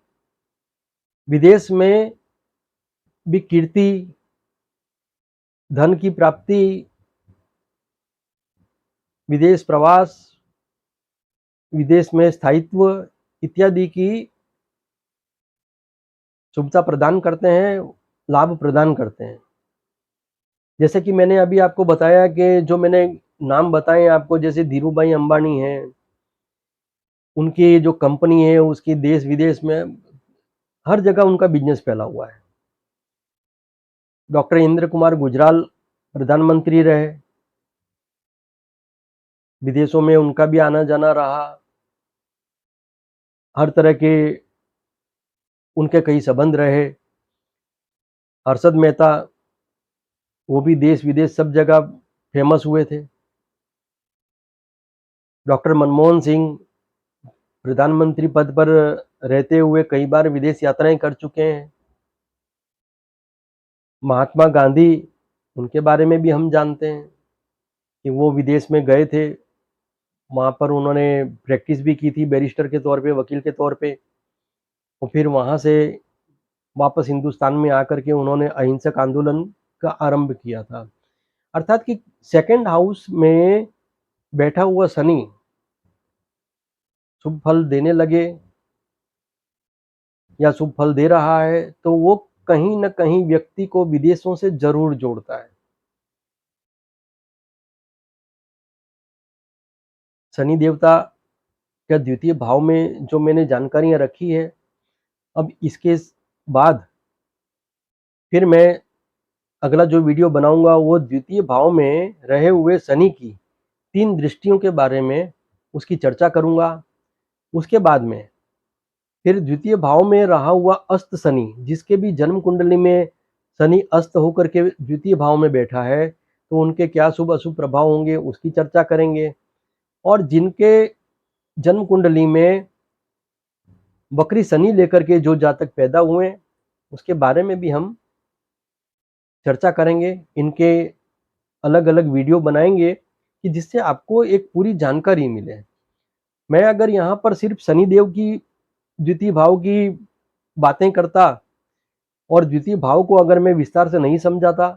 विदेश में भी कीर्ति, धन की प्राप्ति, विदेश प्रवास, विदेश में स्थायित्व इत्यादि की शुभता प्रदान करते हैं, लाभ प्रदान करते हैं। जैसे कि मैंने अभी आपको बताया कि जो मैंने नाम बताए आपको, जैसे धीरूभाई अंबानी हैं, उनकी जो कंपनी है उसकी देश-विदेश में हर जगह उनका बिज़नेस फैला हुआ है। डॉक्टर इंद्र कुमार गुजराल प्रधानमंत्री रहे, विदेशों में उनका भी आना-जाना रहा। हर तरह के उनके कई संबंध रहे। हर्षद मेहता, वो भी देश-विदेश सब जगह फेमस हुए थे। डॉक्टर मनमोहन सिंह प्रधानमंत्री पद पर रहते हुए कई बार विदेश यात्राएं कर चुके हैं। महात्मा गांधी, उनके बारे में भी हम जानते हैं कि वो विदेश में गए थे, वहाँ पर उन्होंने प्रैक्टिस भी की थी बैरिस्टर के तौर पे, वकील के तौर पे, और फिर वहाँ से वापस हिंदुस्तान में आकर के उन्होंने अहिंसक आंदोलन का आरंभ किया था। अर्थात कि सेकंड हाउस में बैठा हुआ शनि शुभ फल देने लगे या शुभ फल दे रहा है, तो वो कहीं न कहीं व्यक्ति को विदेशों से ज़रूर जोड़ता है। शनि देवता का द्वितीय भाव में जो मैंने जानकारियाँ रखी है, अब इसके बाद फिर मैं अगला जो वीडियो बनाऊँगा वो द्वितीय भाव में रहे हुए शनि की 3 दृष्टियों के बारे में उसकी चर्चा करूँगा। उसके बाद में फिर द्वितीय भाव में रहा हुआ अस्त शनि, जिसके भी जन्म कुंडली में शनि अस्त होकर के द्वितीय भाव में बैठा है, तो उनके क्या शुभ-अशुभ प्रभाव होंगे उसकी चर्चा करेंगे। और जिनके जन्म कुंडली में वक्री शनि लेकर के जो जातक पैदा हुए हैं, उसके बारे में भी हम चर्चा करेंगे। इनके अलग-अलग वीडियो बनाएँगे कि जिससे आपको एक पूरी जानकारी मिले। मैं अगर यहाँ पर सिर्फ़ शनिदेव की द्वितीय भाव की बातें करता और द्वितीय भाव को अगर मैं विस्तार से नहीं समझाता,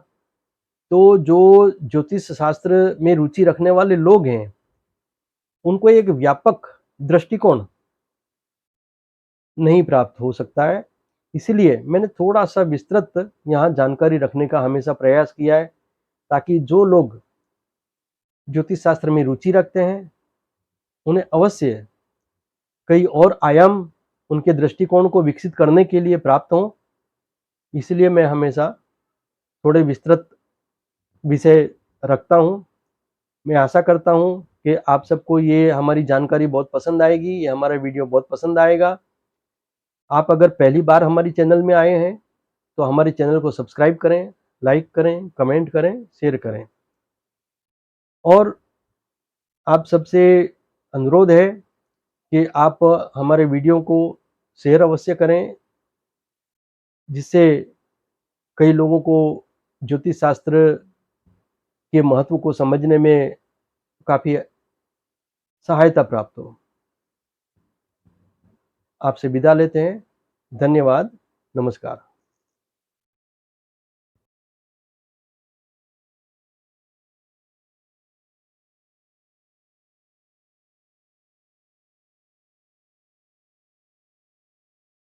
तो जो ज्योतिष शास्त्र में रुचि रखने वाले लोग हैं, उनको एक व्यापक दृष्टिकोण नहीं प्राप्त हो सकता है। इसीलिए मैंने थोड़ा-सा विस्तृत यहाँ जानकारी रखने का हमेशा प्रयास किया है, ताकि जो लोग ज्योतिष शास्त्र में रुचि रखते हैं, उन्हें अवश्य कई और आयाम उनके दृष्टिकोण को विकसित करने के लिए प्राप्त हों। इसलिए मैं हमेशा थोड़े विस्तृत विषय रखता हूँ। मैं आशा करता हूँ कि आप सबको ये हमारी जानकारी बहुत पसंद आएगी, ये हमारा वीडियो बहुत पसंद आएगा। आप अगर पहली बार हमारी चैनल में आए हैं, तो हमारे चैनल को सब्सक्राइब करें, लाइक करें, कमेंट करें, शेयर करें। और आप सबसे अनुरोध है कि आप हमारे वीडियो को शेयर अवश्य करें, जिससे कई लोगों को ज्योतिष शास्त्र के महत्व को समझने में काफ़ी सहायता प्राप्त हो। आपसे विदा लेते हैं। धन्यवाद। नमस्कार।